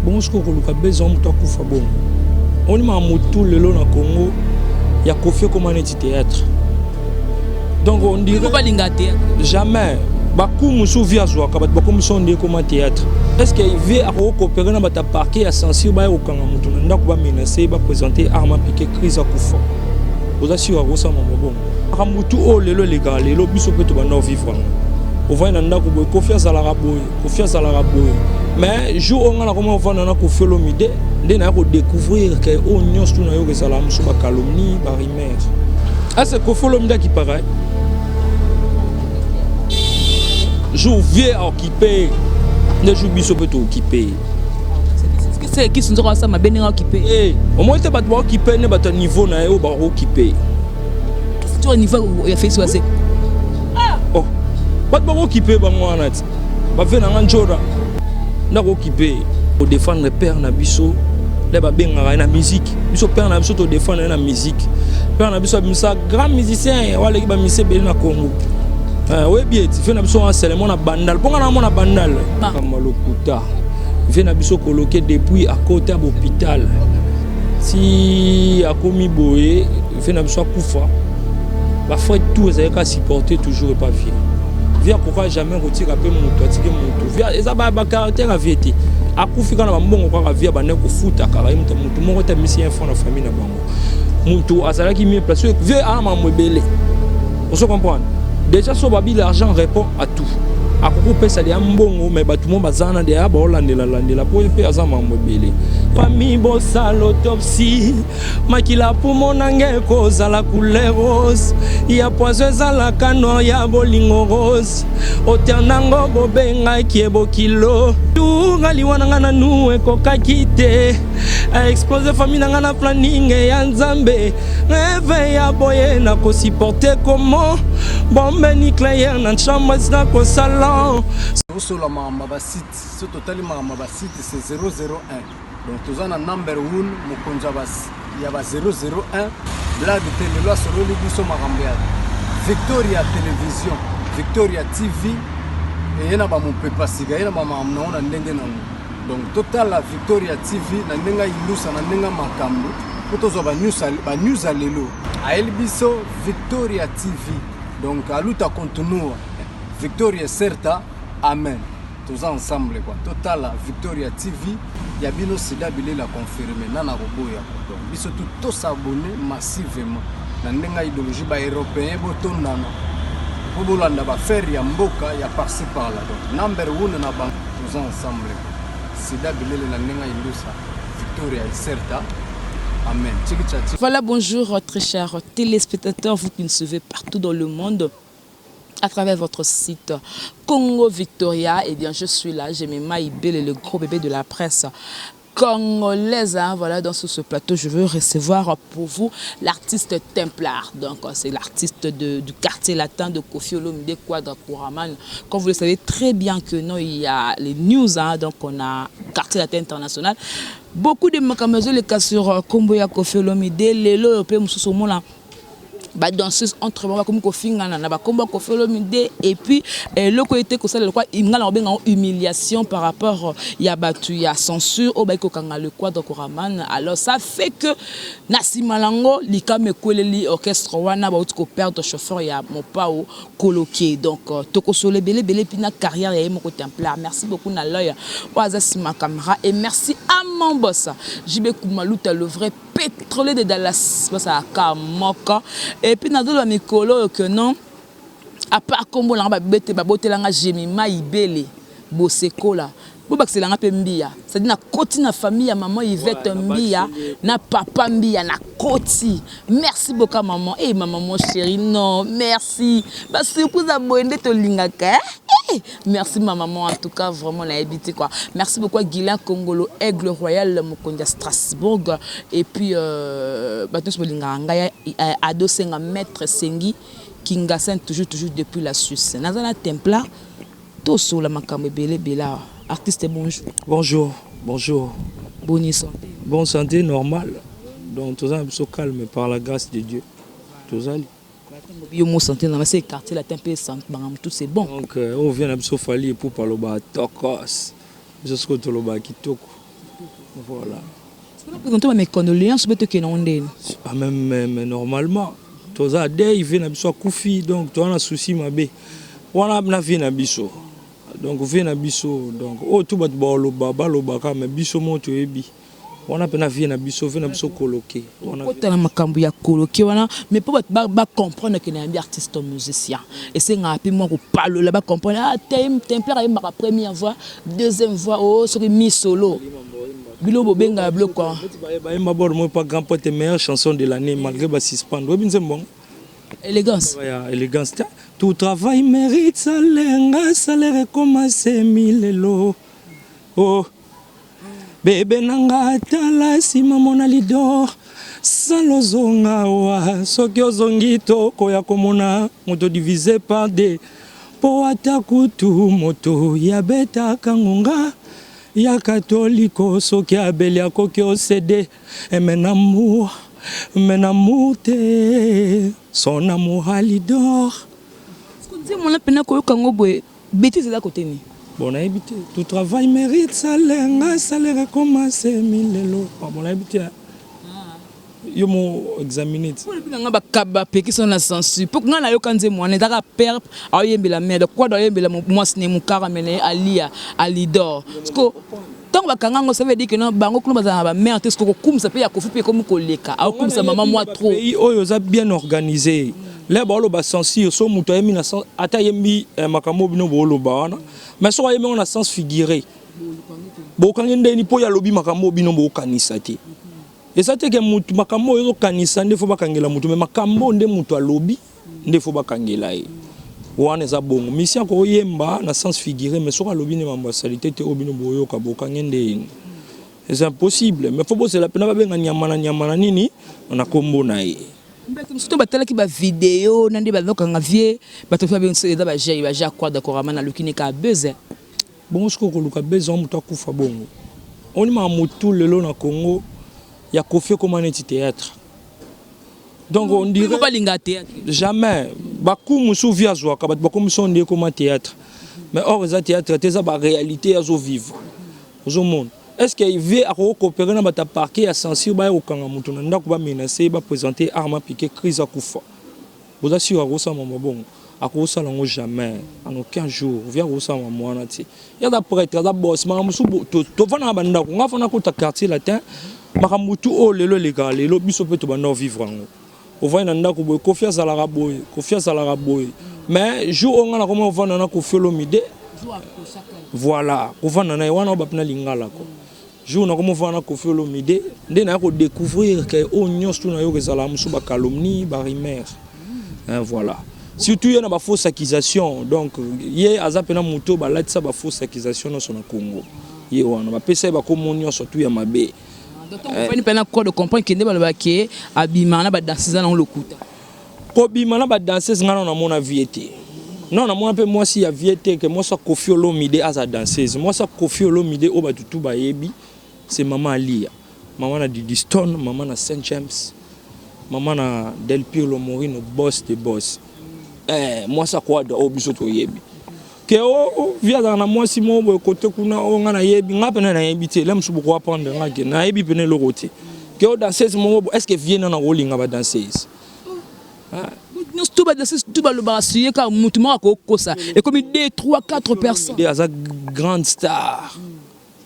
bon ce que le besoin de kufa bon on m'a moto le long na Congo il y a Kofi comme un théâtre donc on dirait pas lingaté jamais beaucoup me souvient soit quand beaucoup sont des comme théâtre est-ce qu'il vient à coopérer dans ta parquet à sensible ba au kanga mutu ndako ba menacer ba présenter arme piqué crise à kufa vous assurez à ça mon bon amutu o lelo les gars lelo biso peut ba no vivre on voit dans ndako boy confiance à la raboy mais jour on a comment on va dans Kofi Olomide dès na ko découvrir que on nyons tout na yo que ça la musu ba calomnie ba rimer ah c'est Kofi Olomide qui paraît jour vieux occupé ne jour biso peut occuper c'est qui sont ça ma bien occupé eh au moins tu vas occuper ne ba ton niveau na yo ba occuper tu au niveau il fait ça c'est oh pas occuper ba moi na ba fait na njora na occuper pour défendre père na biso les ba benga na musique biso père na biso to défendre na musique père na biso ça grand musicien wala ki ba musicien be na Congo oui bien tu fais na biso en seulement na bandal ponga na mona bandal kamalokuta fait na biso coloqué depuis à côté à l'hôpital si a commis boé fait na biso kufa ba frère tout ça ka supporter toujours et pas fier via pourquoi jamais retirer peu mon pratiquer mon via et ça ba caractère à vieté akufika na mbongo kwa via ba ne ko futa kala mutu moko ta misi un fond na famille na bango mutu azala ki mieux place vieux a ma mbele on se comprend déjà so babi l'argent répond à tout akoko pesa ya mbongo mais ba tout monde bazana de ya ba landela pour pe azama mbele famille bossa l'autopsie makila pour mon ange cause la couleur rose ya poison za la kano ya bolingo rose oternango bobenga kiebo kilo tu ngali wana na nu ekokakite a exploser famille nanga na planning ya nzambe rêve ya boye na ko supporter comment bombe nucléaire na chambre na ko salon sur la mamba site ce total mamba site c'est 001 donc tous en number 1 mokonza bas il y a 001 blague télé loi sur le biso marambia Victoria télévision Victoria TV et yana ba mon pepa siga yana ba mamna ona ndenge na donc total la Victoria TV na ndenga ilusa na ndenga makambo potozo ba news alelo a elbiso Victoria TV donc aluta continue Victoria certa amen tous ensemble quoi total la Victoria TV ya bino sida bile la confirmer nana roboya donc biso tout s'abonner massivement na ndenga idéologie ba européen botondana pour bolanda ba faire ya mboka ya par-ci par là donc number 1 na bank tous ensemble sida bile na ndenga ilusa Victoria certa amen. Voilà, bonjour très chers téléspectateurs, vous qui nous suivez partout dans le monde à travers votre site Congo Victoria. Et bien je suis là, j'ai mes Maïbel, le gros bébé de la presse congolaise, hein. Voilà, dans ce plateau, je veux recevoir pour vous l'artiste Templar. Donc, c'est l'artiste du quartier latin de Kofi Olomide Quadra Kouraman. Comme vous le savez très bien que non, il y a les news, hein. Donc, on a quartier latin international. Beaucoup de macamazo les cas sur Komboya Kofi Olomide, les Européens, là. Bah danseuse entre moi comme Kofi ngana na ba combat Kofi Olomide et puis le côté que ça le quoi ngana obenga humiliation par rapport ya batu ya censure au ba ko kanga le Quadra Kouraman. Alors ça fait que nasimalango likame kweleli orchestre wana ba utko perdre chauffeur ya mon pao coloqué. Donc toko sole belé pina carrière ya mon Templar. Merci beaucoup na l'œil wazasi ma caméra et merci à mon boss Jibe Kumaluta le vrai pétrolier de Dallas ça a moka. Et puis dans le mikolo que non à part comme on va bête ba botelanga Jemima Ibele Boseko là bobaxelanga pe mbia c'est na koti na famille ya maman Yvette mbia na papa mbia na koti. Merci beaucoup maman et maman mon chéri non merci parce que vous abonner to lingaka. Merci ma maman en tout cas vraiment la habité quoi. Merci beaucoup à Guilain Congolo Aigle Royal Mokondia Strasbourg et puis Batus Bolinga ngaya adosenga maître Sengi Kingasen toujours depuis la Suisse. Nazana Templar to so la makambe belé bela artiste bonjour. Bonjour. Bonne santé. Bonne santé normal. Donc tout ça so calme par la grâce de Dieu. Tout ça yo mo santé na c'est quartier la tempé sant bangam tout c'est bon. Donc on vient à Sofali pour parler ba tokos. Je suis to loba kitoko. Voilà. Présenter mes condoléances, mais normalement, tous les deux, ils viennent à Koufi, donc tu as un souci, ma bé. On a un vie à Bisso. Donc, viens à Bisso. Donc, oh, tout le monde baba, mais Bisso, mon tu es bi. On a un vie à Bisso, viens à Bisso coloqué. On a un macambo ya coloqué, mais pour comprendre que un artiste musicien. Et c'est un peu moi qui parle là-bas, comprendre. Ah, Templar est ma première voix, deuxième voix, oh, sur mi solo. Bilo Bobenga bloc quoi. Moi pas grand pote meilleure chanson de l'année malgré ba suspend. Oui c'est bon. Élégance. Élégance. Tout travail mérite salaire, salaire commence 1000 lo. Oh. Bébé nanga tala sima mona lidor. Salozonga wa soki ozongi to koya komona moto divisé par deux. Po atakutu moto ya beta kangonga. Ya catholique, soki abeli akoki osede, men amour te, son amour à l'idore. Est-ce que vous avez pena koyo kango boy, bêtise à côté ni. Bon a habité, tout travail mérite salaire, salaire commence 1000 lo. Bon a habité. Yo mo examiner. Pour le pinanga ba kaba pe qui sont la censure. Pour que ngana yo kanze mo ne daka père ayembela merde. Quoi doit yembela moi ce ne mu karamene alia alidor. Parce que tant bakanga ngo ça veut dire que non bango kuno bazana ba merde est-ce que comme ça peut ya kofi pe comme koleka. A comme ça maman moi trop. Pays oyo za bien organisé. Là ba lo ba censure so muto yemi na ata yemi makambo bino bo lo ba wana. Mais so yemi on a sens figuré. Bo kangende ni po ya lobi makambo bino bo kanisa te. Et ça c'est que mutu makambo yo kanisa nde fo bakangela mutu mais makambo nde mutu alobi nde fo bakangela e wana za bongo mission ko yemba na sens figuré mais soka lobi ne ambassadité te obino boyo ka bokangende c'est impossible mais faut bosser la pena ba benga nyama nini on a kombo na e surtout batala ki ba vidéo nandi ba lokanga vie bato fa benso eza ba jey ba ja quoi d'accord amana lukini ka buzz bongo siko ko luka buzz on mutu akufa bongo on ma mutu lelo na Congo. Il y a Kofi comme un théâtre. Donc on dirait pas linga théâtre. Jamais. Bakou musu via zoa kabat bakou musu on dit comme un théâtre. Mais or les théâtre c'est ça la réalité à zo vivre. Au monde. Est-ce qu'il veut à coopérer dans ta parquet à censure ba au kanga mutu na ndako ba menacer ba présenter arme piquer crise à kufa. Vous assurez à ça maman bon. À cause ça non jamais en aucun jour via ça maman na ti. Il y a d'après ça boss maman musu to vana ba ndako ngafana ko ta quartier latin. Makamutu o lelo lega lelo biso pe to bana vivre ngo o va nanda ko boy confiance à la raboy mais jour on a comment on va nana ko fiolo mide voilà ko va nana wana ba pna lingala ko jour na comment on va nana ko fiolo mide nde na ko découvrir que o nyos tu na yo kezala musu ba calomnie ba rimer voilà surtout il y a ba fausse accusation donc yé azapena muto ba latisa ba fausse accusation no sona Congo yé wana ba pesa ba ko monyo surtout ya mabe. Donc on va pas encore de comprendre que ndeba ke abimana ba danseuse na lokuta. Ko bimana ba danseuse ngana na mona viete. Non na mona pe moi si ya viete que moi ça Kofi Olomide as a danseuse. Moi ça Kofi Olomide o ba tutu ba yebi c'est maman Alia. Maman na Didi Stone, maman na Saint James. Maman na Del Pirlo Morino boss de boss. Moi ça quoi do biso to yebi. Que via dans moi si mon côté kuna on a yebi ngapena na yebi te lem subu ko apprendre ngake na yebi pene le côté que danseuse mon est-ce que vient na rolling ba danseuse nous tout ba danseuse tout ba le barasuye ka mutu mo ko kosa et comme 2 3 4 personnes des grande star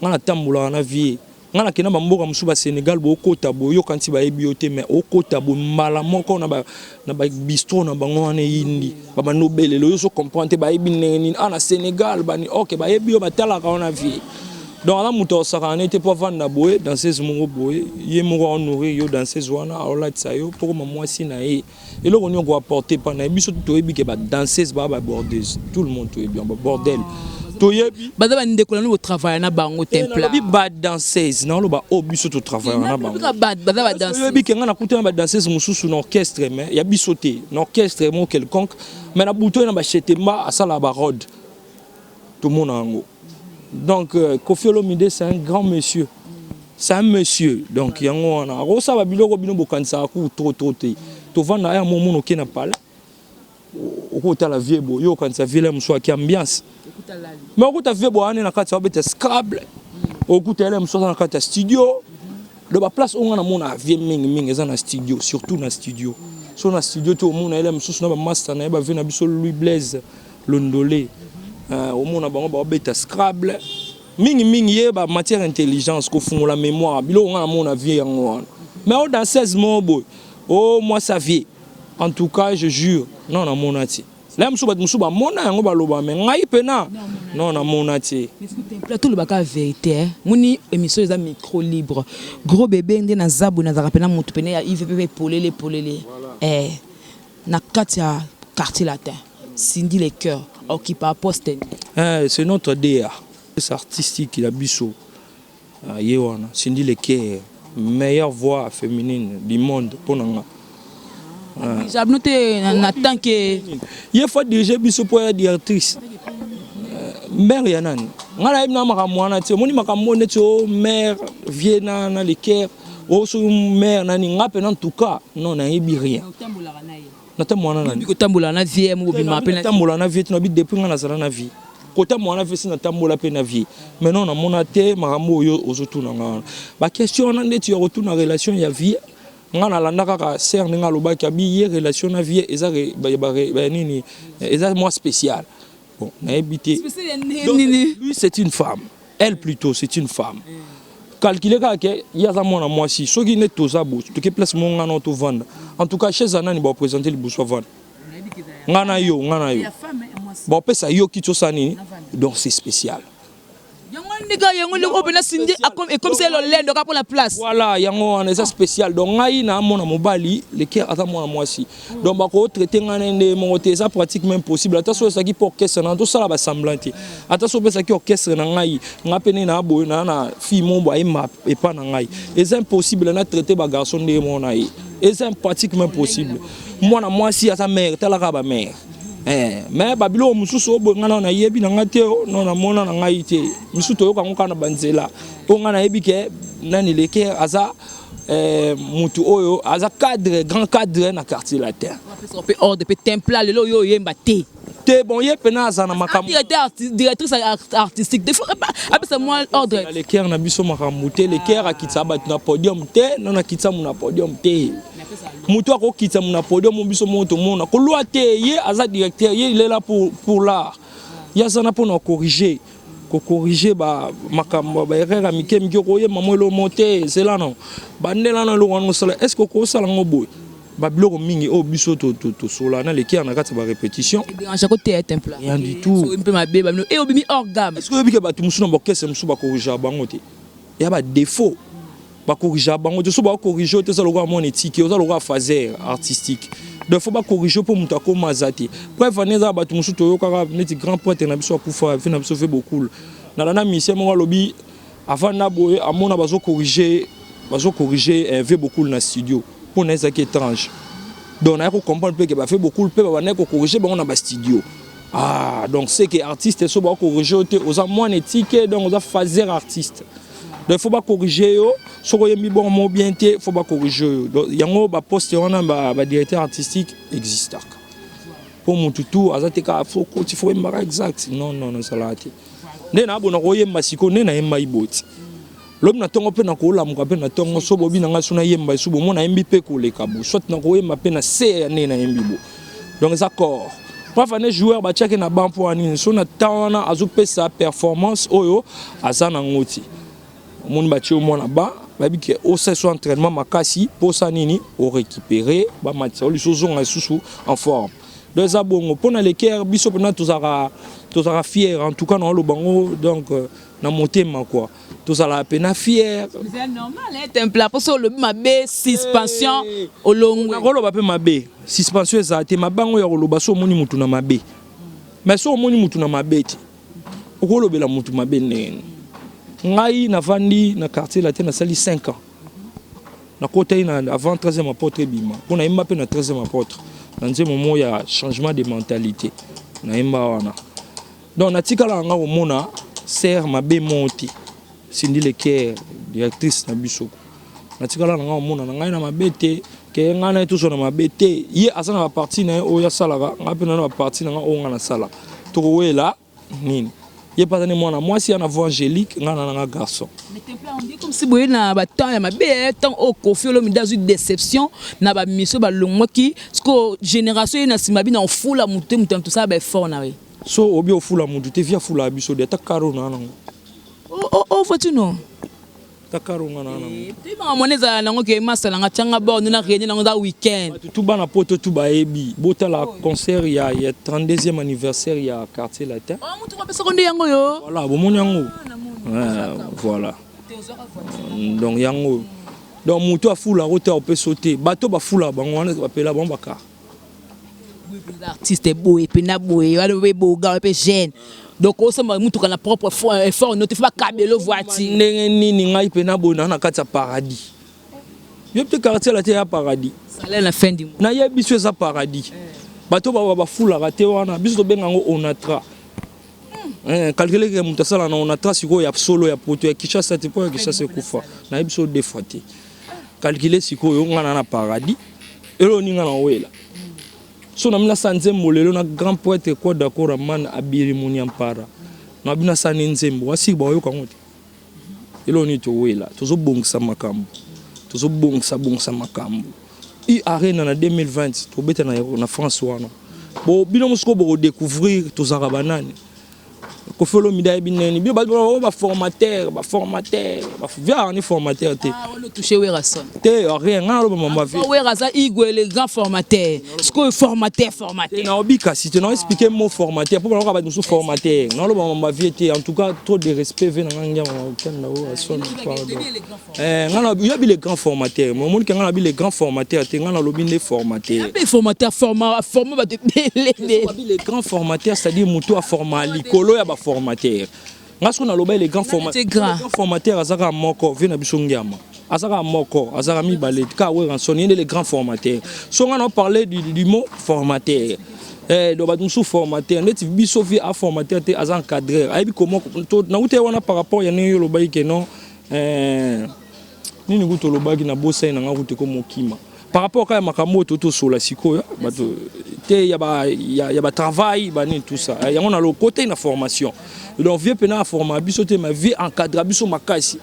ngana tambula na vie ngana kena bamboka musu ba Sénégal bo kota bo yo kanti ba ebiote mais o kota bo mala moko na ba bistro na bango ane indi ba nobel lo yo so comprendre ba ebineni ana Sénégal bani OK ba ebio ba tala ka na vie donc la muto saka na était pas vendre boye dans ces mongo boye ye mongo honorer yo dans ces wana ola tsayo pour moi si na e et là on ko apporter pas na biso to ebi ke ba danseuse ba bordeuse tout le monde to ebi ba bordel. Badaba ndeko na travail na bango Templar. Lobi ba danseuse na loba obiso to travail na bango. Badaba danseuse. Lobi ke ngana kuta ba danseuse mususu na orchestre mais ya bisoté, na orchestre mo quelconque mais na buto na ba chetemba asala ba rod. Tout le monde ango. Donc Kofi Olomide c'est un grand monsieur. C'est un monsieur. Donc yango na rosa ba biloko bino bokanisa ku trop te. To vanda ya momo no kena pala. Okota la vie bo yo kanisa ville mso ki ambiance. Mais on a vu boane na kati abete Scrabble. okuta ele mosusu na kati ya studio de ba place on a mon avion mingi eza na studio, surtout na studio. So na studio to omona ele mosusu na ba master na ba vient na biso Louis Blaise Londolé. Omona bango ba beta Scrabble. Mingi ye ba matière intelligence ko fungola mémoire. Bilo on a mon avion yango. Mais dans 16 mois boy. Oh moi ça vie. En tout cas, je jure, non na mon ati. Là musuba mona yango ba loba mais ngai pena. Non na mon ati. Plateau le baka vérité. Moni émission les micro libre. Gros bébé ndé na zabu na zapena mutu pene ya IVP polele. Na katia quartier latin. Cindy les cœurs occupé à poste. C'est notre DA. C'est artistique il a biso. Yewana, Cindy les cœurs, meilleure voix féminine du monde pour nanga. J'ai noté en tant que il faut diriger biso pour être directrice. Mère yanani. Ngala ibna makamwana ti moni makamone ti mère viena na le cœur. O so mère nani ngape en tout cas non na yebi rien. Na tamwana nani. Ko tambola na vie mo bima pe na tambola na vie ti no bi depuis ngana zala na vie. Kota mwana vie na tambola pe na vie. Mais non na mona te makambo yo ozotu na ngana. Ba question na ndeti yo retour na relation ya vie. Ngana landa kaka ser ninga loba ki abi relation na vie eza nini eza moi spécial. Bon, na habité. Lui c'est une femme. Elle plutôt c'est une femme. Calculer que yaza mona moi si soki ne toza bo to ke place mon ngana to vendre. En tout cas chez Anani ba présenter le boussoir vendre. Ngana yo. Bon pesa yo ki to sani donc c'est spécial. Comme c'est le lait pour la place. Voilà, il y a un spécial. Donc, il y a mon mobile, les cœurs à moi aussi. Donc, on va traiter ça pratiquement impossible. Attention, ça qui pour orchestre, tout ça va semblant. Attention, ça qui orchestre, on a peine à boire, on a fille mon bois et pas nangai. Et c'est impossible de traiter les garçons de mon aïe. Et c'est pratiquement impossible. Moi, si à sa mère, t'as la mère. Mais babilo mususu ngana na yebi na ngate non na mona na ngaite mususu to yoka ngana banzela o ngana yebi ke nani leke aza mutu oyo aza cadre grand cadre na quartier latin on peut ordre peut templa le yo yemba te bon ye pena aza na makambo directrice artistique des fois c'est moi ordre les cœurs na biso makambo te les cœurs akitsa bat na podium te non akitsa na podium te mutu akokitsa na podium biso moto mona ko loi te ye aza directeur ye il est là pour l'art ya sana pour nous corriger ba makambo ba erreur amike ko ye mamelo monter c'est là non bandela na lo wana sala est-ce que ko sala ngoboy babiloko mingi o biso to solana les cœurs na kati ba répétition en chaque côté est un plat rien du tout un peu ma bébé et obimi hors gamme est-ce que bika batu musu na bokese musu ba corriger bango te ya ba défaut ba corriger bango te so ba corriger te ça le mon éthique ça le phaser artistique de faut ba corriger pour muta ko mazati bref vaneza batu musu to yoka neti grand poète na biso akufa na biso fait beaucoup na na mission mo lobi avant na boye amona bazo corriger fait beaucoup na studio pour les qui étrange donc on a comprendre que ba fait beaucoup pe ba na ko corriger ba on a ba studio donc c'est que artiste so ba corriger aux moins éthique donc aux phaser artiste donc faut pas corriger yo soko yemi bon mo bien te faut pas corriger donc yango ba poste wana ba directeur artistique existe pour mon tutu azate ka faut il faut mbara exact non ça l'a été ne na bona ko yemba siko ne na yemba iboti l'homme na tongo pe na ko la muka pe na tongo so bobi na nga suna yemba subo mo na yembi pe ko le kabu soit na ko yemba pe na se ne na yembi bo donc d'accord parfois les joueurs ba check na ban pour ani so na tana azupe sa performance oyo azana ngoti mon bâti au moins là-bas, que au session entraînement makasi pour ça nini au récupérer ba match les choses en forme deux abongo pour les cœurs biso pendant tous ara fier en tout cas dans le bango donc na monter ma quoi tous ala peine fier c'est normal est un plat pour ça le mabé suspension au long na rolo ba pe mabé suspension ezate mabango ya rolo baso moni mutu na mabé mais so moni mutu na mabé ti okolo bela mutu mabé nene ngai na vandi na quartier latin na sali 5 ans na côté na avant 13e apôtre bima on a imba pe na 13e apôtre dans un moment il y a changement de mentalité na imba wana donc na tikala nga omona ser mabe monti Cindy le cœur directrice na biso na tikala nga omona na ngai na mabete ke nga na toujours na mabete ye asana ba partie na o ya sala nga pe na ba partie na nga o nga na sala to wela nini Il pas de moi, moi si on a vu Angélique, on a un garçon. Mais on dit comme si vous na ba temps ya mabe temps au Koffi Olomide dans une déception na ba mission ba longwa ki parce que génération na simabi na fula muté muté tout ça ba fort na we. So obi ofula mutu te via fula biso de ta karo na nango. Oh faut-tu non? Ta karo na nango. Tu ma moneza nango ke masala nga tanga ba on na réunion nango da week-end. Tout bana poto tout ba ebi. Bota la concert il y a 32e anniversaire il y a quartier latin. Oh mutu ko pesa ko ndi yango yo. Voilà, bon mon yango. Voilà. Donc yango. Donc mutu a fula rota on peut sauter. Bateau ba fula bango wana ba pela bon baka. L'artiste est beau et puis na beau et le beau gars et puis jeune. Donc on se mutu kana propre effort ne te fait pas cabelo voiture. Nini ngai pe na bona na kati ya paradis. Yo peut quartier la terre paradis. Ça là la fin du mois. Na yebi so za paradis. Bato ba fula rate wana biso benga ngo onatra. Calculer que mutu sala na onatra siko ya solo ya poto ya Kinshasa te po ya Kinshasa kufa. Na yebi so defati. Calculer siko yo ngana na paradis. Elo ninga na wela. So na mina sanze molelo na grand poète ko d'accord man abiri munyampara. Na bina sanenzembo wasi ba yo kangote. Elo ni to wela. Tozo bongsa makambo. Tozo bongsa makambo. I arena na 2020 to beta na France wana. Bo bino musko bo découvrir to zarabanane. Koffi Olomide bineni bi ba formateur via ni formateur te. Ah on toucher Werason. Te rien ngalo ba mama vie. Werason Igwe le grand formateur. Ce que formateur. Na obika si tu n'as expliqué mot formateur pour ba nous formateur. Na lo ba mama vie te en tout cas trop de respect vena nganga ken na Werason pardon. Ngana bi les grands formateurs. Mo mon ngana bi les grands formateurs te ngana lobi les formateurs. Les formateurs forma ba te les grands formateurs c'est-à-dire muto a forma likolo ya ba formateur. Ngasko na loba les grands formateurs azaka moko vena biso ngiama. Azaka moko, azaka mibale ka Werason les grands formateurs. So on a parlé du mot formateur. Do ba sous formateur net biso vi a formateur te azan cadreur. Aibi comment na ute wana par rapport ya ne loba ke non nini guto loba ki na bossa na ngute ko mokima. Par rapport à makambo toto sur la siko bato te ya ba travail ba ni tout ça ya on a le côté na formation donc vieux pena forma biso te ma vie encadre biso makasi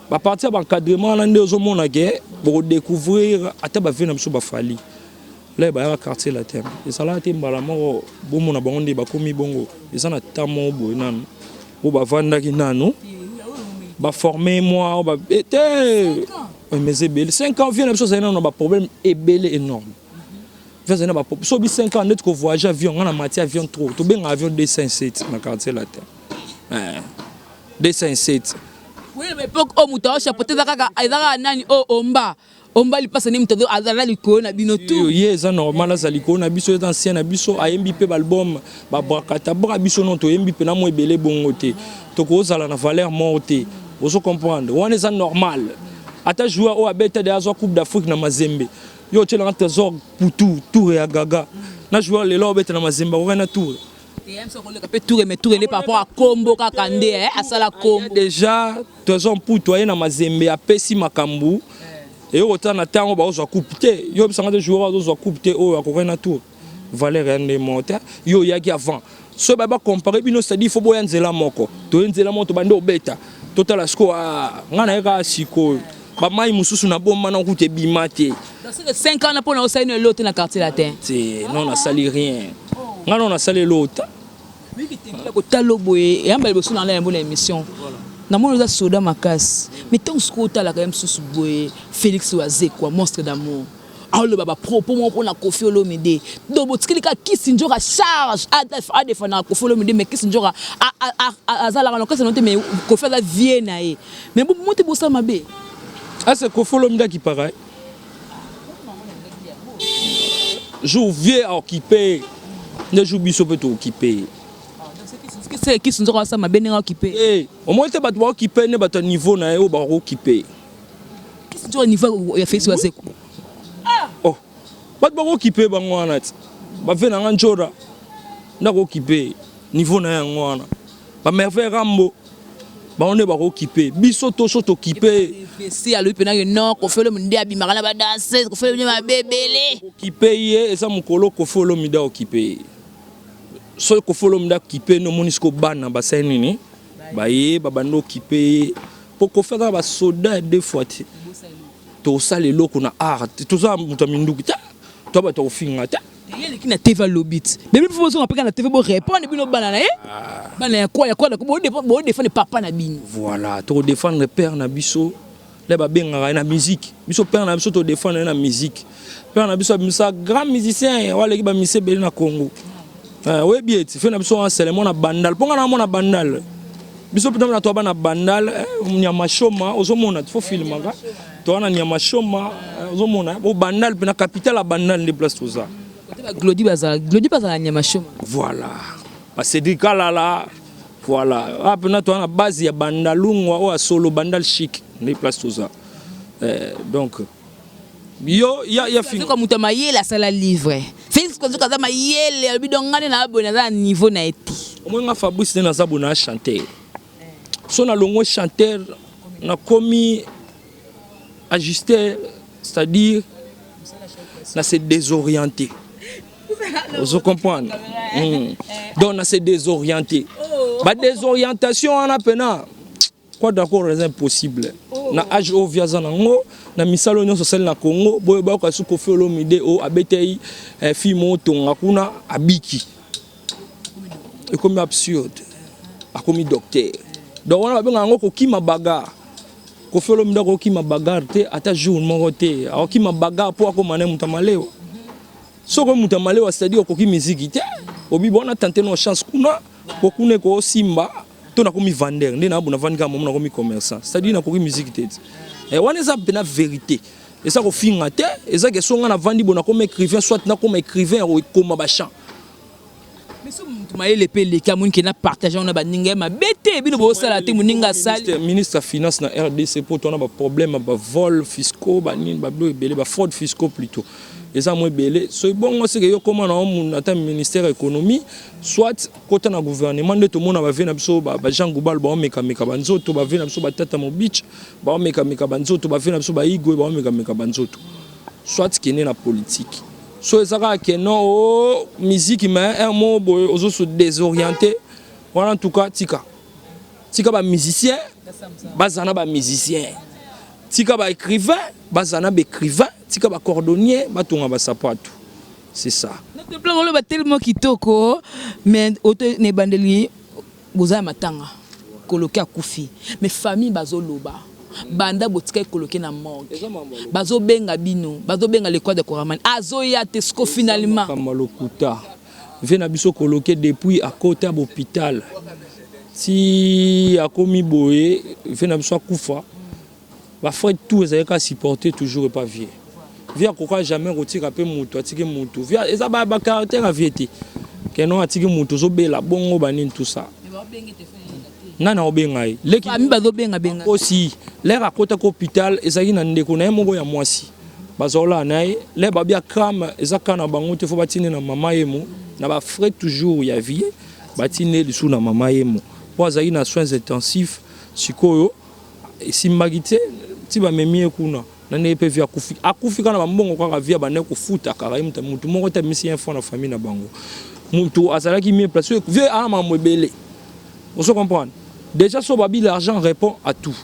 ba partir ba encadrement na ndezo mona ke pour découvrir ata ba vena biso ba fali là ba quartier la terre et ça là te mbala mo bo mona ba onde ba komi bongo et ça na tamo bo nan bo ba vanda ki nanu ba former moi ba été mais c'est belle 5 ans vient chose ça n'a pas problème est belle énorme vient n'a pas so bi 5 ans net ko voyage avion on a matière avion trop to ben avion 207 na quartier la terre 207 oui mais époque au muta chapeauté kaka aidara nani o omba li passe ni mutado azala liko na bino tout yeza normal azali ko na biso ancien na biso ayembi pe album ba brakata bra biso non to yembi pe na mo ebele bongo te to ko zala na valeur morte vous comprendre on est normal. Ata joueur au abeta de la Coupe d'Afrique na Mazembe. Yo tela un trésor pour tout et à gaga. Na joueur le lobeta na Mazembe on na tout. Et même ça qu'on le capé tout mais tout les par rapport à combo kakande à sala combo. Déjà trésor pour toi na Mazembe a pesi makambu. Et autant na tango ba zo coupe te. Yo bisanga de joueur zo coupe te o ko na tout. Valeur en monter. Yo yaki avant. So ba comparer bino c'est dit faut boya nzela moko. To nzela moto bande obeta. Total score ngana eka siko. Ba mai mususu na bomba na route bimate. Dans ces 5 ans pour na osaino l'autre na quartier latin. C'est non na sali rien. Ngana on a salé l'autre. Mais qui te ko talo boye et amba bosu na la bonne émission. Na mo za soda makas. Mais tant ce ta la quand même sous boye Félix Oazé quoi monstre d'amour. Ah le baba propos mon pour na Koffi Olomide. Donc botiki ka Kisinjora charge à défendre Koffi Olomide mais Kisinjora azala na kasa note mais Koffi za vie na e. Mais bon monte bossa mabe. Ah c'est Koffi Olomide qui paraît. Jour vieux à occuper. Ne joue biso peut occuper. C'est Kisinjora ça mabe na occuper. Eh, au moins te ba occuper ne ba ton niveau na e o ba occuper. Kisinjora niveau ya Félix Oazé. Oh, pas de occuper bango wana ti. Ba vena nganjora. Na occuper niveau na yango wana. Ba merveille rambo. Ba on est ba occuper. Biso to so occuper. Si à lui pena non Koffi Olomide abimaka na ba danser Koffi Olomide ma bébélé. Occuper et ça mukolo Koffi Olomide occuper. so ko follow mda kipe no monisco bana ba sainini ba ye ba bando kipe pour ko faire ba soda deux fois to sale loko na art to za mutaminduki ta to ba to finga ta yele kina TV lobit mais puis faut on na TV bo répondre bino bana na bana ya quoi bo défendre papa na bino voilà to défendre père na biso les ba benga na musique biso père na biso to défendre na musique père na biso ça grand musicien wala ki ba mise beli na Congo ouais bien tu fais na biso en seulement na bandal ponga na mona bandal biso peut na to ba na bandal nyama choma ozomona faut filmer nga to na nyama choma ozomona bo bandal pe na capitale la bandal de place tout ça Glody baza na nyama choma voilà Cédric Alala voilà apena to na base ya bandalungwa o solo bandal chic les place tout ça donc yo ya fin comme mutama yela sala livre Félix ko kaza ma yele bidongane na abona za niveau na eti omwenga Fabrice na zabona chanter so na longo chanteur na komi ajusté c'est-à-dire na se désorienté vous comprenez donc na se désorienté ba désorientation en apena quoi d'accord c'est impossible na âge au viaza nango na misalo nyonso sel na Congo boye ba ko suko felo mide o abetei fimo tonga kuna abiki et comme absurde a comme docteur donc on a benga ngo ko kima bagarre ko felo mide ko kima bagarre te ata jour moko te a kima bagarre po ko mané mutamalewa soko mutamalewa c'est-à-dire ko ki musique te obi bona tenter no chance kuna ko kune ko simba to na komi vendeur ndé na buna vandika mo na komi commerçant c'est-à-dire na ko ki musique te et on est ça la vérité et ça ko finga te et ça que songa na vandi bona comme écrivain soit na comme écrivain ou comme bachan mais so mutumayele pe le kamun ki na partager on ba ninga ma bete bino bo sala te muninga sali ministre de finance na RDC pour ton ba problème ba vol fiscaux ba nini ba blo belé ba fraude fiscaux plutôt et ça moi belé so bon c'est que yo comment na on ata ministère économie soit côté na gouvernement de tout monde ba vena biso ba Jean Goubal ba meka banzoto ba vena biso ba tata mo beach ba meka banzoto ba vena biso ba igwe ba meka banzoto soit qui est na politique so ezaka que non musique mais un mot ozo se désorienter voilà en tout cas tika ba musicien bazana ba musicien tika ba écrivain bazana ba écrivain tika ba cordonnier batonga ba sapato c'est ça notre plan on le tellement kitoko mais auto ne bandeli boza matanga coloquer akufi mais famille bazoloba banda botika coloquer na morgue bazo benga bino bazo benga le quoi de Koramani azoya tesco finalement kamalokuta vena biso coloquer depuis à côté à l'hôpital si akomi boye vena biso akufa ba frère tout ezaka supporter toujours et pas vieux via pourquoi jamais retira pe mutu atiki mutu via eza ba caractère à viété que non atiki mutu zo bela bongo banine tout ça nana obengai leki ami bazo benga aussi l'air à côté hôpital ezaki na ndeko na moko ya mwasi bazola nae le babia kram ezaka na bango te fo batine na mama yemo na ba frère toujours ya vie batine lisu na mama yemo po azaki na soins intensifs sikoyo esimbagite ti ba memie kuna na ne pe via akufi kana bambongo kwa via bane kufuta kaka mutu moko ta misi info na famille na bango mutu azalaki mieux placé via ama mwebele on se comprend déjà so babi l'argent répond à tout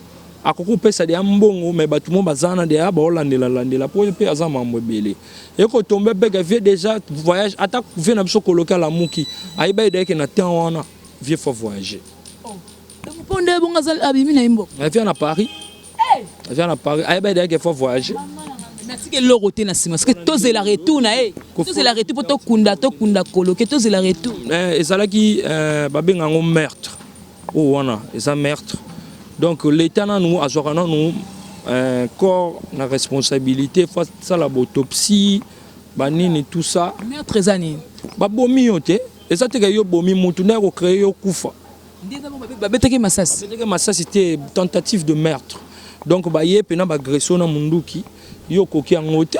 akoko pesa de mbongo mais batu mo bazana de ba landela po pe azama mwebele et ko tomber bega via déjà voyage attaque vient na biso coloquer la muki aiba de que na temps wana via faut voyager donc ponde bonga zal abimi na imbo vient na Paris vient à Paris aiba de que faut voyager merci que l'oroté na sima parce que tous la retour na tous la retour pour to kunda coloquer tous la retour ezalaki babenga ngo meurtre ou wana eza meurtre donc l'état na nous azokana nous corps na responsabilité face à la autopsie banini tout ça meurtre ezani babomi yote ezate que yo bomi mutu na ko créer yo kufa ndeza babeteke masasi c'était tentative de meurtre donc ba ye pena ba agression na munduki yo koki angote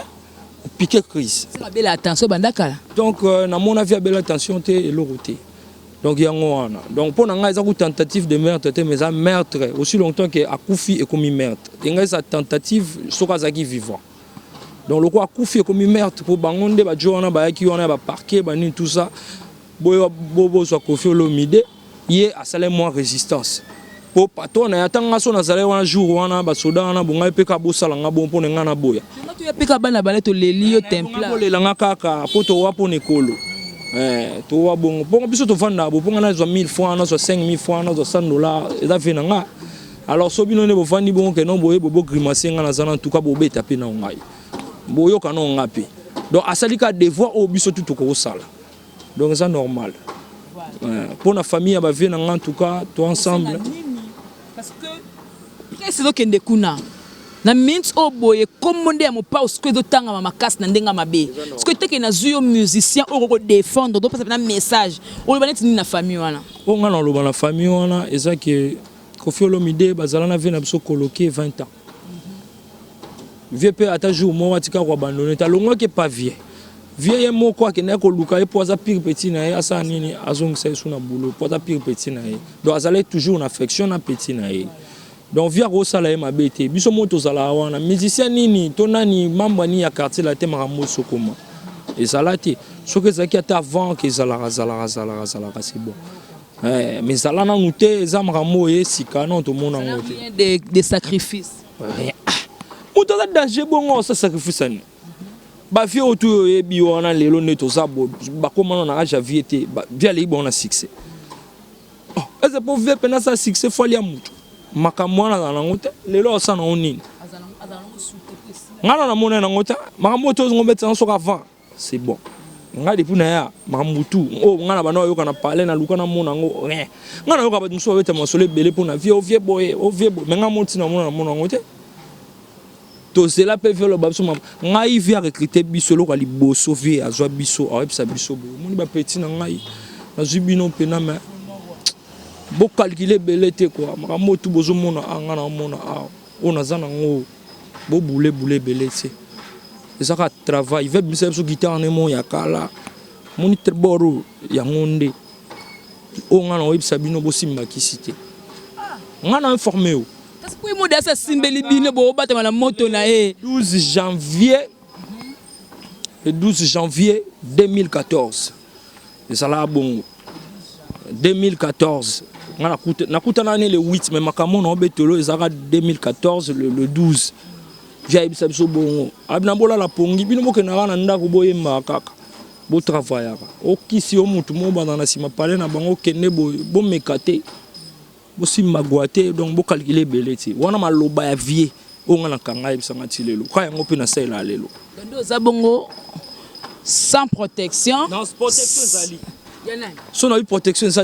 piquer crise c'est la belle attention bandakala donc na mon avis belle attention te eloroté donc yango wana donc pour nga eza ku tentative de meurtre te mais ça meurtre aussi longtemps que akufi et commis meurtre nga eza tentative soka zaki vivant donc le quoi akufi et commis meurtre pour bangonde ba jona ba yaki wana ba parquet ba ni tout ça bobo soit Koffi Olomide yé a salé moins résistance pour patron na tanga so na zalé un jour wana ba soda wana bonga peka bosala nga bon pona nga na boya tu ya peka bana bale to lelio temple le langa kaka poto wa pona ekolo to wa bongo bongo biso to vanda bo ponga na zo 1000 francs na zo 5000 francs na zo $100 eza vena nga alors so bino ne bo vandi bongo ke non boye bo grimacer nga na zana en tout cas bo beta pe na ngai boyo kana ngapi donc asalika devoir au biso tout ko sala donc c'est normal pour la famille ba vie en tout cas tout ensemble parce que c'est donc ende kuna na mint oboye komonde ya mopa ce que dotanga mama kas na ndenga mabe ce que te ke na zuyo musicien oko défendre do passer na message o ba neti na famille wana o ngana lo ba na famille wana eza que Koffi Olomide bazala na vie na biso coloquer 20 ans vieux père ata jour mo watika ko abandonner ta longo ke pas vieux vieux mo quoi que na ko luka e poza pire petit na ya sa nini azongisa isu na boulot poza pire petit na ye donc azala toujours na affection na petit na ye donc via ko sala e mabete biso moto zala wana musicien nini to nani mambo ni ya quartier la te makambo sokoma ezalati soki ezaki ata avant que zala c'est bon mais zala na ngute eza makambo e sika non to mona ngote des sacrifices moto za danger bongo sa sacrifice ani ba vie autour e bi wana lelo neto za bo ba komana na aja vie te via le bon na succès oh eza pour vie pena sa succès folia mutu makamwana na ngote lelo sa na onini ngana na mona na ngota makambo to ngobetsa so avant c'est bon nga depuis na ya mamutu o ngana bana yo kana parler na luka na mona ngo ngana yo ka ba nso beta masole belé pour na vie o vie boy mais nga monti na mona ngote to cela peut faire le babso ngai via recruter biso lo ka liboso vie azwa biso a websa biso bo moni ba petit na ngai na zubino pena mais bo calculer belé te quoi makambo tu bozo mona ngana mona on a zana ngo bo boule belé te ezaka travail veut biso so guitare ne mo ya kala moni treboro ya ngonde o ngana websa bino bo simba kisite ngana informé o. Parce que moi ça simbeli bino bo batama na moto na e 12 janvier 2014 ça là bon 2014 nakuta nani le 8 mais makamo na obetolo ezaka 2014 le 12 j'ai bisa biso bongo abina bola la pongi bino mokena na ndako boyemba kaka bo travaillaka okisi o mutu mo bana na sima pale na bango kende bo mekate bosi magwate donc bo calculer beleti wana maloba ya vie onga kanga ibisanga tilelo kaya ngope na sela lelo ndo za bongo sans protection dans protection zali so na protection ça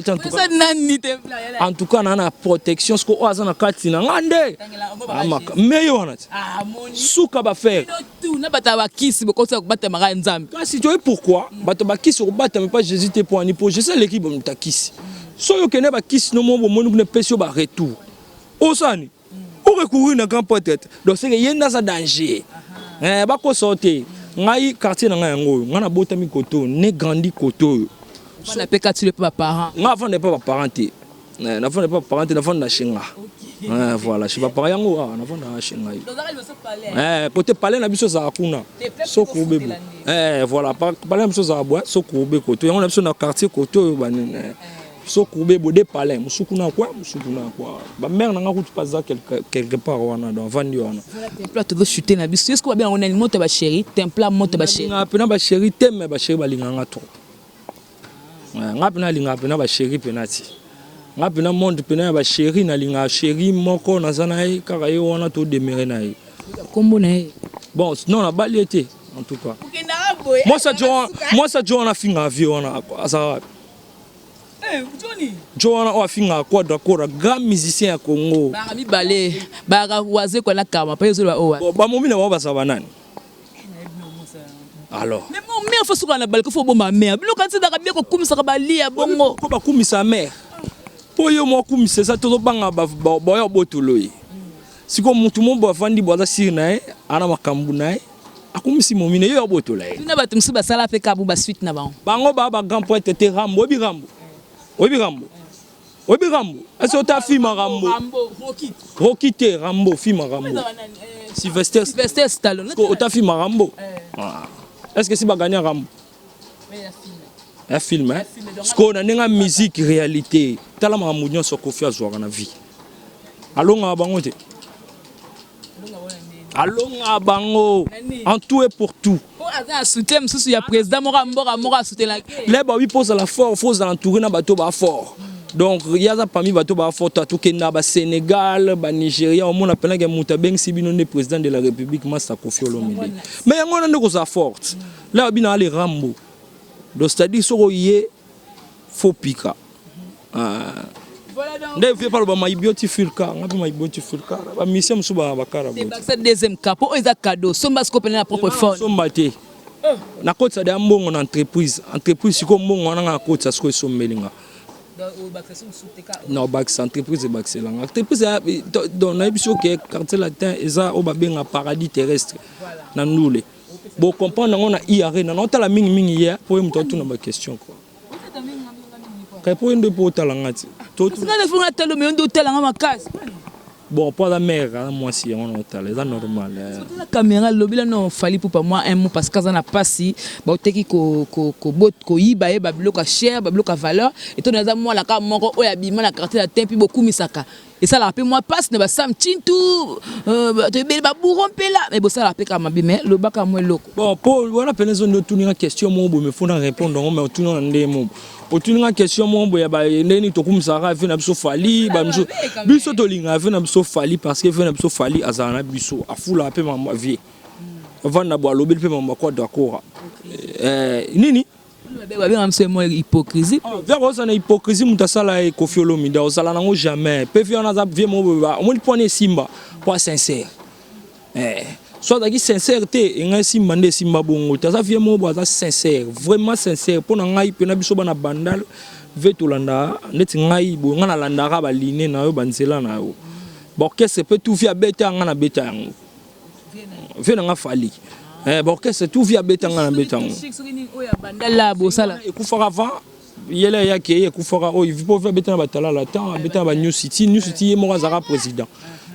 en tout cas na protection ce ko aza na kati na ngande meyo wana suka ba faire tout na bata ba kisi bo kosa ko bata maka nzambe kasi tu sais pourquoi bata ba kisi ko bata mais pas Jésus te pour ni pour je sais l'équipe on ta kisi so yo kene ba kisi no mo moni ne pesio ba retour osani o recourir na grand peut-être donc c'est que yenda ça danger ba ko sortir ngai quartier na ngai ngo ngana botami koto ne grandi koto on appelle quand tu le pas parent nga fa ne pas parenté na fa ne pas parenté na fa na chinga voilà je pas parent yango na fa na chinga côté parler na biso za kuna so ko bebo voilà parler na biso za bois so ko be koto yango na biso na quartier koto banene so ko bebo de parler musukuna kwa ba mère na nga kutu pas quelque part wana dans vandi wana temple to chuter na biso est-ce que ba bien on a moto ba chéri temple moto ba chéri na pena ba chéri teme ba chéri ba linganga trop nga pena linga pena ba chéri penati nga pena monde pena ba chéri na linga chéri moko na zana e kaka ye wana to demeurer na e kombo na e bon non la baliété en tout cas moi ça Joana finga vie wana asa Joana o finga quadra grand musicien ya Congo ba mi balé ba waze ko na kama pa yezo ba o ba momina ba sa banani alors mais mon mère faut souka na balko faut bon ma mère bilo kanti daka bien ko kumisa ka balia bongo ko ba kumisa mère po yo mo kumisa ça to banga ba yo botoloyi siko mutu mo ba fandi bo za sirna ana makambu na akumisi momine yo botola tuna bato msi basala pe kabu ba suite na bango ba grand poète te rambo obi rambo est-ce que ta fille Rambo Rokite Rambo fille Rambo Sylvester Stallone ta fille Rambo est-ce que si ba gagner Rambo Un film, hein. Ce qu'on a une musique réalité. Tala ma mounion so Kofi azwaka na vie. Alonga bango te. Alonga bango. En tout et pour tout. Soutien sous ya président mora soutien la. Les ba oui pose la fort, faut entourer na bateau ba fort. Donc il y a parmi bateau ba fort to kenda ba Sénégal, ba Nigeria, on appelle que Moutabeng Sibino le président de la République Massa Kofi Olomide. Mais yango na ndeko za forte. Là bina les Rambo. Donc c'est-à-dire so yé faux pika. Ndé fait par ba my beautiful car, ngapi my beautiful car. Ba mission msuba bakara. C'est deuxième cap, o eza cadeau, somba scope na propre phone. Somba te. Na côte ça de mbongo na entreprise siko mbongo na côte ça siko sommelinga. Non, entreprise est excellente. Entreprise dans l'habitude que quartier latin eza o babenga paradis terrestre. Na ndoule. Bon comprendre on a IRE na nota la mingi hier pour me tout na ma question quoi. Répondre pour talangati. Tout. Parce que faut attendre mais on doit talanga ma case. Bon, pas la mer, moi si on entend, c'est normal. La caméra, lobby là non, fallait pour moi un mot parce que ça n'a pas si, bah teki ko yiba bablo ka cher, bablo ka valeur, et toi dans moi la cam moko o yabima la carte la tempi beaucoup misaka. Et ça la rappelle moi passe ne ba sam tintu, te bel ba bourron pela, mais bon ça la rappelle comme mais le baka moi loko. Bon, Paul, voilà peine zone de tourner la question moi mais faut répondre mais on tourne en des mots. Pour tourner la question moi boya ba neni to kum sara fait na biso fali, ba biso to linga fait na biso fali parce que fait na biso fali azana biso afula pe ma vie. Avant na boa lobel pe ma quoi d'accord. Nini c'est moi hypocrisie. Vers ça na hypocrisie mutasala e Kofi Olomide osala nango jamais. Pe fi on a vie mo on pone simba pas sincère. Soit d'ailleurs sincérité et un simba de simba bongo. Ça vie mo boa sincère, vraiment sincère pour na ngai pe na biso bana bandal vetulanda neti ngai bo ngana landara ba line na yo banzela na yo. Bon qu'est-ce peut tout via beta ngana beta yango. Vena nga fali. Bon qu'est-ce tout via beta ngana beta yango. Bandala bo sala. Ekufara avant yele yake ekufara o il faut faire beta na batala la temps beta ba New City mo zara président.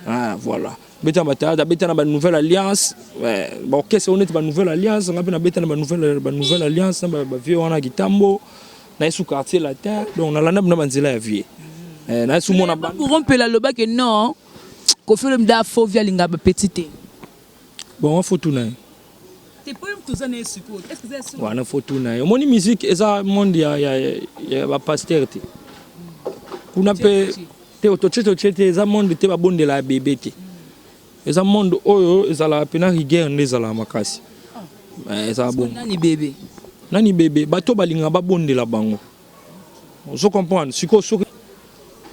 Ah voilà. Beta batala beta na ba nouvelle alliance. Bon qu'est-ce on est ba nouvelle alliance on a beta na ba nouvelle alliance ba vieux wana kitambo na sous quartier latin donc na landa na banzela ya vie. Na sous mon abandon. Pour rompre la loba que non. Kofi Olomide faux via linga petite. Bon on faut tout na. T'es pas même tous années support. Est-ce que c'est ça? Ouais, on faut tout na. Mon musique eza monde ya ba pasteur te. Kuna pe te otochete eza monde te ba bonde la bébé te. Eza monde oyo eza la pena rigueur ndeza la makasi. Eza bon. Nani bébé bato balinga ba bonde la bango. Je comprends. Siko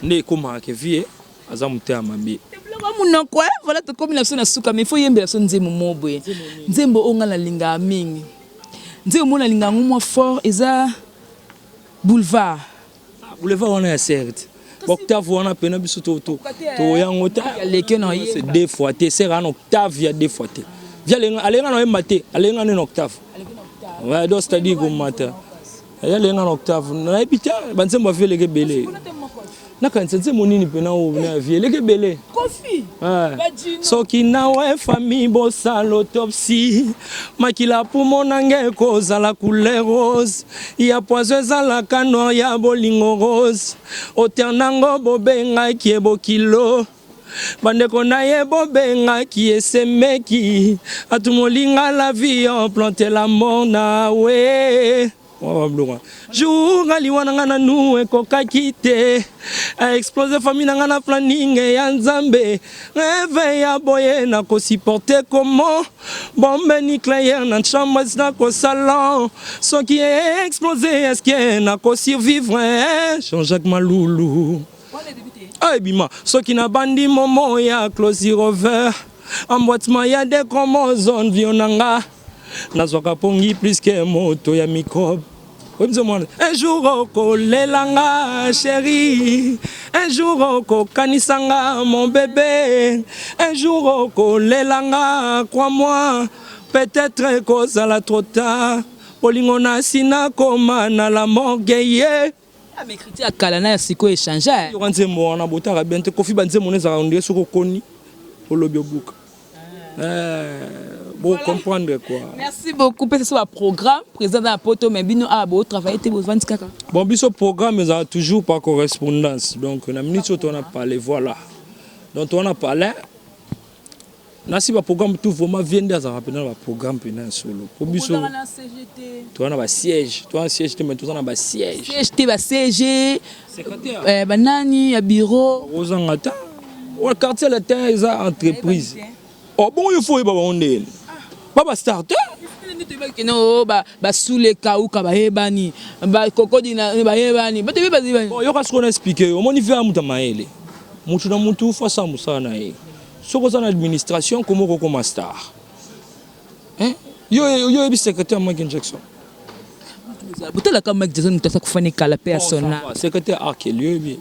ne koma ke vie aza muté amabe. Mon quoi voilà to comme la sona suka mais faut yembe so nzembo moboye nzembo onga la linga mingi nzembo na linga ngumwa fort eza boulevard on est certes octave on a pena biso to yango ta leke no c'est deux fois te c'est en octave ya deux fois te via alenga no maté alenga en octave ouais donc c'est-à-dire comme matin ya alenga en octave na epita banzembo fait leke belé na kansenze monini pena o na vie leke belé Kofi soki nawe famille bosala autopsie makila pumo nange kozala couleur rose ya poison ezalaka noir ya bolingo rose oternango bobengaki ebokilo bandeko na ye bobengaki esemeki atumolinga la vie en planter la mort nawe. Jour aliwana ngana nu ekokaki te a explosé famille ngana planning ya nzambe rêve ya boye na ko supporter comment bombe nucléaire na chambre na ko salon ce qui est explosé est-ce que na ko survivre Jean-Jacques Maloulou ah bima ce qui na bandi momo ya close rover emboîtement ya des chromosomes vionanga nazoka pongi plus que moto ya microbe. Un jour au lelanga chérie, un jour au kanisanga mon bébé, un jour au lelanga crois-moi, peut-être cause à la trop tard, polingona sina koma na la morgue. Ah mais critique à Kalana siko échanger. Yoranze mo na botara bente kofi banze moneza ondie soko koni olobiobuka. Bon, comprendre quoi. Merci beaucoup. Peut-être que ce programme, président de la poto, mais bien, travailler, tu as kaka. Bon, ce programme est toujours par correspondance. Donc, on a minute on a parlé, voilà. Donc, on a parlé. Nasi ba programme tout vraiment vient dans un programme pénin solo. Pour biso. Toi on a un siège, toi un siège mais tout on a un siège. Siège tu vas siège. Secrétaire. Banani à bureau. Rosangata. Au quartier la terre ils a entreprise. Oh bon il faut y ba onde. Baba starter. Non ba sous les kaou ka ba ebani. Ba kokodi na ba ebani. Ba te ba ebani. Bon yo ka se qu'on expliquer. Au moni fait amuta maele. Mutu na mutu fa sa musana e. Si vous avez l'administration, comment vous commencez star? Yo est secrétaire Michael Jackson. Vous avez Michael Jackson, vous avez fait la personne. Secrétaire Arkel, yo est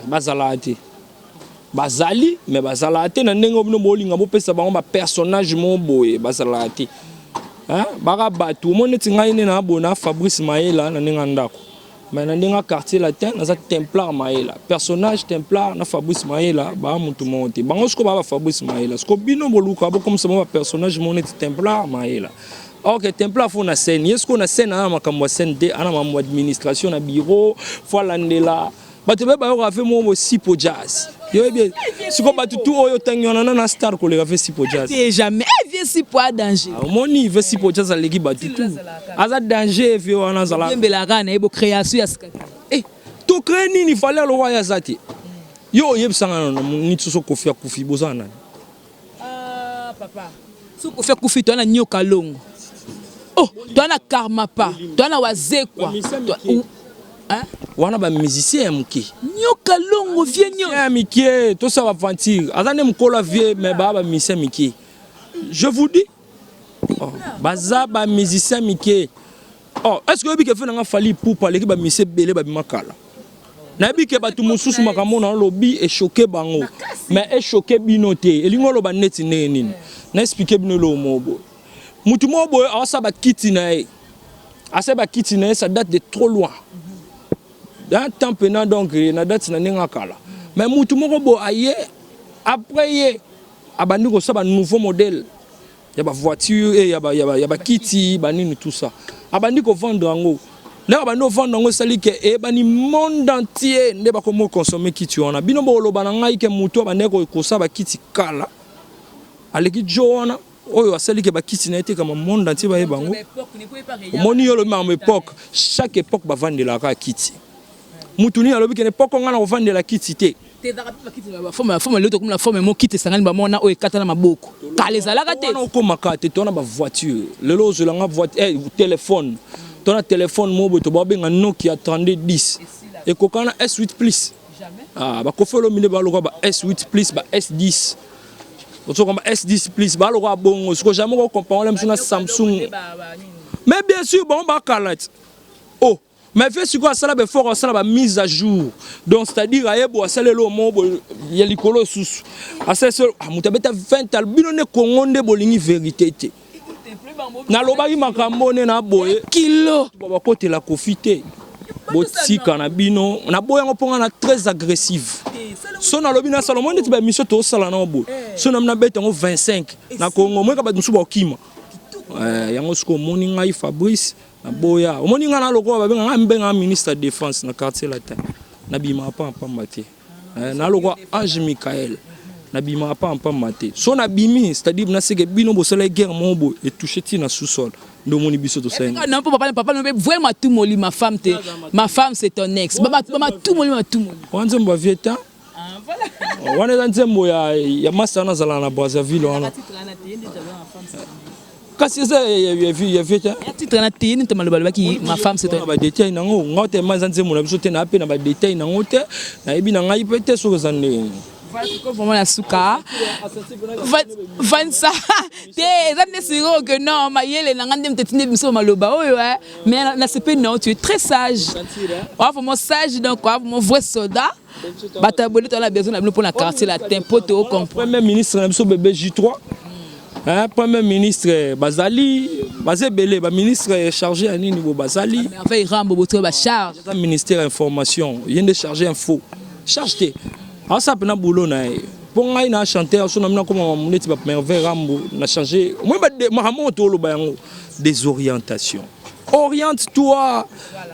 Bazalati. Bazali, mais Bazalati, na nengo no bolinga bo pesa ba un personnage mo boye Bazalati. Barabatu, mon netinga ine na bona Fabrice Maela na nenga ndako. Mais dans un quartier latin, dans un Templar Maïla. Personnage Templar, na Fabrice Maïla, bah mutu monte. Bah on se connaît Fabrice Maïla. Ce qu'on bino boluka, comme ça mon personnage monet Templar Maïla. Ok, Templar faut na scène. Est-ce qu'on a scène à ma comme scène de, à ma administration, na bureau, faut l'andela. Bah tu veux bah on a fait moi aussi pour jazz. Yo bien, si qu'on bat tout oyo tangion na star ko le fait si pour jazz. Jamais viens si pour danger. Mon niveau si pour jazz l'équipe bat tout. Aza danger vieux on a zala. Bien belagane ebo création ya skata. To créer nini fallait le roi ya zati. Yo yeb sanga ni tso ko faire kufi bozana. Papa. So ko faire kufi to na nyoka longo. Oh, to na karma pa. To na waze quoi. Wana ba musicien muki. Nyoka longo vieux nyoka. Mikie, tout ça va aventure. Azane mkola vieux mais ba musicien Mikie. Je vous dis. Oh, baza ba musicien Mikie. Oh, est-ce que bike fait na fali pour parler que ba musicien belé ba bimakala. Na bike ba tout mususu makambo na lobby et choqué bango. Mais est choqué binoté. Elingo lo ba neti nini. Na expliquer bino lo mobo. Mutu mobo asa ba kiti na e. Asa ba kiti na ça date de trop loin. Dans le temps pénal, donc, il y a des gens qui sont là. Mais tout le monde après, il y a un nouveau modèle. Il y a des voitures, il y a des kits, tout ça. Il y a des vendre. Là, il y a des vendre, c'est le monde entier ne va pas consommer kits. Il y a des gens qui ont des kits kala. Aleki Joana, oyo asali ke ba kits na été comme monde entier ba yebango. Moni yo le même époque, chaque époque ba vendre la kits. Mutuni alobi ke n'époque on a vendre la kits té. Forme l'autre comme la forme mon kit sangani ba mona o ekata na maboko. Kale zalaka te. On ko makate to na ba voiture. Lelo zo langa voiture téléphone. To na téléphone mo bo to ba benga Nokia 3210. Et kokana S8 Plus. Jamais. Ah ba ko felo mine ba lo ba S8 Plus ba S10. Oto comme S10 Plus ba lo bon ce que jamais on compare même sur Samsung. Mais bien sûr bon ba kalat. Oh mais fait ce quoi ça là fort ça là mise à jour donc c'est-à-dire ayebo asale lo mo ya likolo susu asese mutabeta 20 albino ne kongonde bolingi vérité te na lobaki makambo ne na boye kilo baba kote la kofite botika na bino na boye ngoponga na très agressive so na lobi na Salomon ndeti ba mission to sala na boye so na beta ngo 25 na Kongo mweka ba musu ba kima yango siko moni ngai Fabrice na boya omoni nga na loko ba benga mbenga ministre de défense na quartier latin na bima pa mate na loko Ange Michael na bima pa mate so na bimi c'est-à-dire na seke bino bo sala guerre mobo et toucher ti na sous-sol ndo moni biso to senga non papa ne vraiment tout moli ma femme c'est ton ex baba tout moli wanze mba vieta voilà wana nzembo ya masana zala na Brazzaville wana kasi ça il vient titre na tini te maloba ki ma femme c'est toi ba détail nango ngote manzanze mona biso te na pe na ba détail nango te na ebi na ngai pete so zande vraiment la souka vansa te zande siro que non ma yele na ngande mtetine biso maloba oyo mais na CP non tu es très sage vraiment sage donc vraiment vrai soldat bataboli to la besoin na pour la quartier la tempo to comprendre premier ministre na biso bébé J3 Premier ministre Bazali, Bazebele, ministre chargé à Nini Bazali. Enfin, Rambo Botre charge. Ministère information, il vient de charger info. Charge-te. Alors ça pena boulot na. Pour moi, il a chanté, on a comme on est merveille rambo, on a changé. Moi, des orientations. Oriente-toi.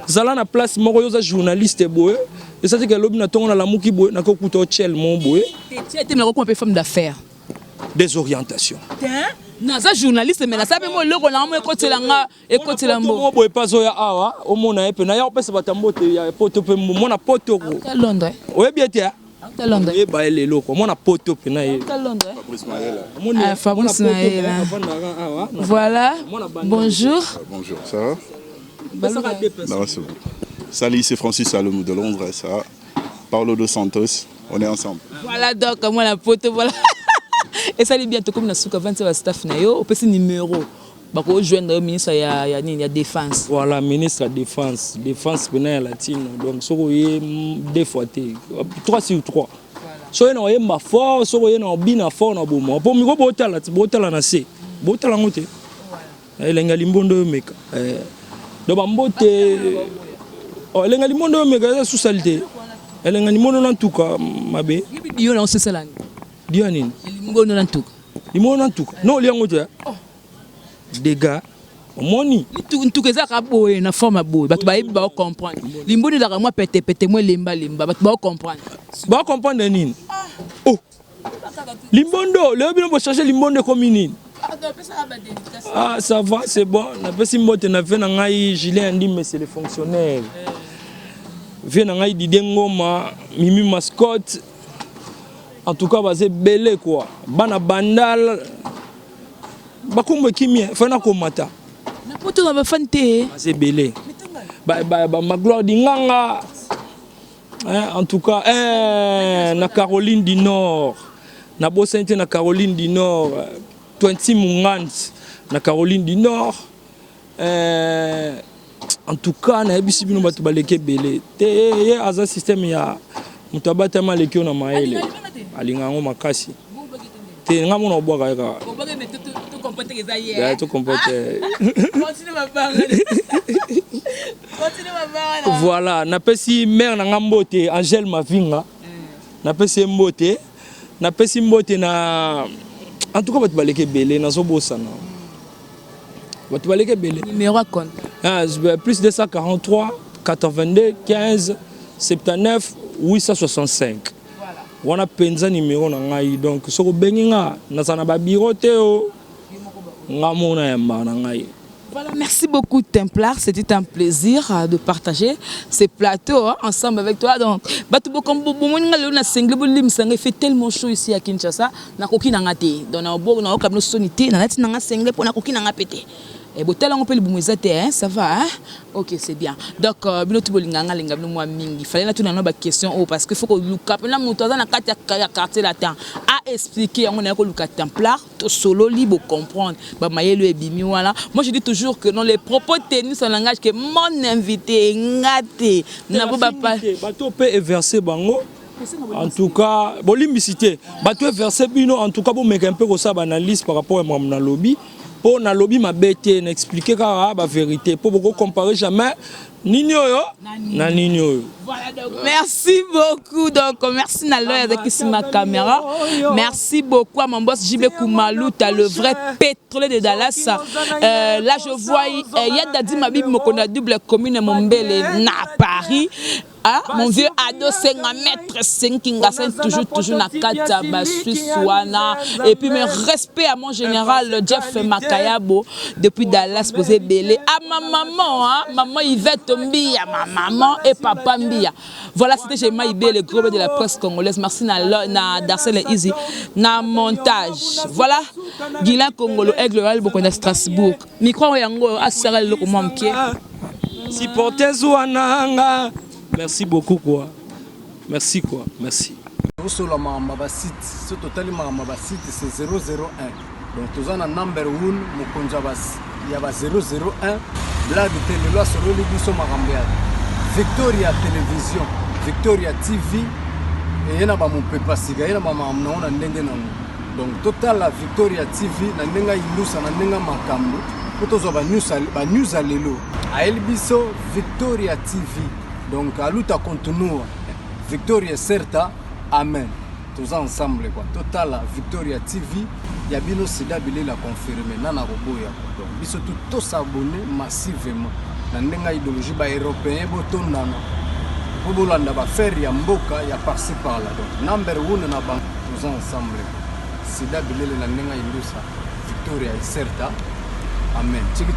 Zala na place moroyosa journaliste boy. Et ça c'est que l'homme na tonga na lamuki boy na ko kuto chel mon boy. Tu étais mais comme femme d'affaires. Des orientations. Naza journaliste mais na sabe mo loko na mo ekotelanga ekotelambo. Mo boy pas oya awa, o mona epe na ya opesa batambote ya poto pe mo na poto ko. À Londres. Oye bien te. À Londres. E ba ele loko, mo na poto pe na ye. À Londres. Fabrice Maël. Voilà. Bonjour. Bonjour, ça va? Non, c'est bon. Salut, c'est Francis Salomou de Londres, ça va? Paulo dos Santos, on est ensemble. Voilà donc moi la pote voilà. Et ça les bientôt comme na souka 20 staff na yo, au petit numéro. Bako joindre le ministre ya défense. Voilà, ministre de défense pénale latine. Donc soko yé deux fois 3 sur 3. So yé na yemba fort, soko yé na bina fort na bomo. Pour miko botala na se. Botala ngote. Elenga limbondo meka. Do bambote elenga limbondo meka sous saleté. Elenga limbondo na tuka mabe. Dio na sous salani. Dio nini? Limbondo na tuka. Limbondo na tuka. Non liangote. Dégâts. Moni. Ntuka za ka boye na forme boye. Bato ba yebi ba comprendre. Limbondo da ka moi pété moi lemba. Bato ba comprendre. Ba comprendre nini? Oh. Limbondo, le bino bo chercher limbondo comme nini? Ah, ça va, c'est bon. Na pesi mbote na fait na ngai Julien Ndi mais c'est le fonctionnaire. Vient na ngai Didé Ngoma, Mimi mascotte. En tout cas, c'est belé quoi. Bana bandal. Bakumbe kimia, fana komata. Na poto na ba fante. C'est belé. Ma gloire d'inganga. En tout cas, na Caroline du Nord. Na Bosente na Caroline du Nord. 20 Mungans na Caroline du Nord. En tout cas, na ebisi bino batu baleke belé. Te aza système ya mutabata maleki na maele. Alingango makasi. Te ngamo na bwa ka. Tu comprends. Voilà, na pesi mère na ngambote Angèle Mavinga. Na pesi mbote. Na pesi mbote na en tout cas batu baleke belé na zobosana. Batu baleke belé. Numéro à compte. Plus 243 82 15 79 865. On a penza numéro na ngai donc soko benginga na sana ba bureau te o ngamona yamba na ngai. Voilà, merci beaucoup Templar, c'était un plaisir de partager ces plateaux ensemble avec toi. Donc, il fait tellement chaud ici à Kinshasa, na koki na ngate. Donc na obo na okabno sonité, na nati na sengle pour na koki na ngapete. Et botel on peut le boumezate hein, ça va hein? OK, c'est bien. Donc binotu bolinganga linga bino moi mingi. Fallait na tout na ba question parce que faut que luka na muto na kati ya quartier latin a expliquer on a ko luka Templar to solo libre comprendre. Ba mayelo ebimi wala. Moi je dis toujours que dans les propos tenus son langage que mon invité ngate na bo ba bato peut verser bango. En tout cas, bolimbicité. Bato verser bino en tout cas pour mettre un peu ça analyse par rapport à mon lobby. Pour na lobby ma bête n'expliquer la vérité pour beaucoup comparer jamais Nino na Nino. Voilà donc merci beaucoup donc merci na l'heure avec ici ma caméra. Merci beaucoup à mon boss JB Koumalou, tu as le vrai pétrole de Dallas. Là je vois il y a Dadi Mabibi Mokona double commune Mombele na Paris. Ah, mon vieux ado 5 mètres 5 kingasen toujours na kata bassuiswana et puis mes respect à mon général Jeff Makayabo depuis Dallas posé belé à ma maman hein, maman Yvette Mbia, ma maman et papa Mbia. Voilà, c'était chez Maïbé le gros de la presse congolaise. Merci na Darcel Easy na montage. Voilà, Guilain Congolo Aigle Royal Bokona Strasbourg. Micro yango asarel le comment pied. Supporters wananga. Merci beaucoup quoi. Merci quoi. Merci. Sur la Mamba site, ce total Mamba site c'est 001. Donc tous en number 1 Mukonjabas, il y a 001 blague télé loi sur le biso Marambia. Victoria Télévision, Victoria TV et yana ba mon pepa siga yana ba mamna ona ndenge nango. Donc total la Victoria TV na ndenga ilusa na ndenga makambo. Potozo ba news alelo. A elbiso Victoria TV. Donc, à l'outa continue, Victoria certa, amen. tous ensemble quoi. Total Victoria TV, ya bino Sida Bilele la confirmé nana roboya quoi. Donc biso tout s'abonner massivement. Na ndenga idéologie ba européen botondana. Po bolanda ba faire ya mboka ya par-ci par-là. Donc number 1 na bank tous ensemble. Sida Bilele na ndenga indusa Victoria certa. Amen. Tchiki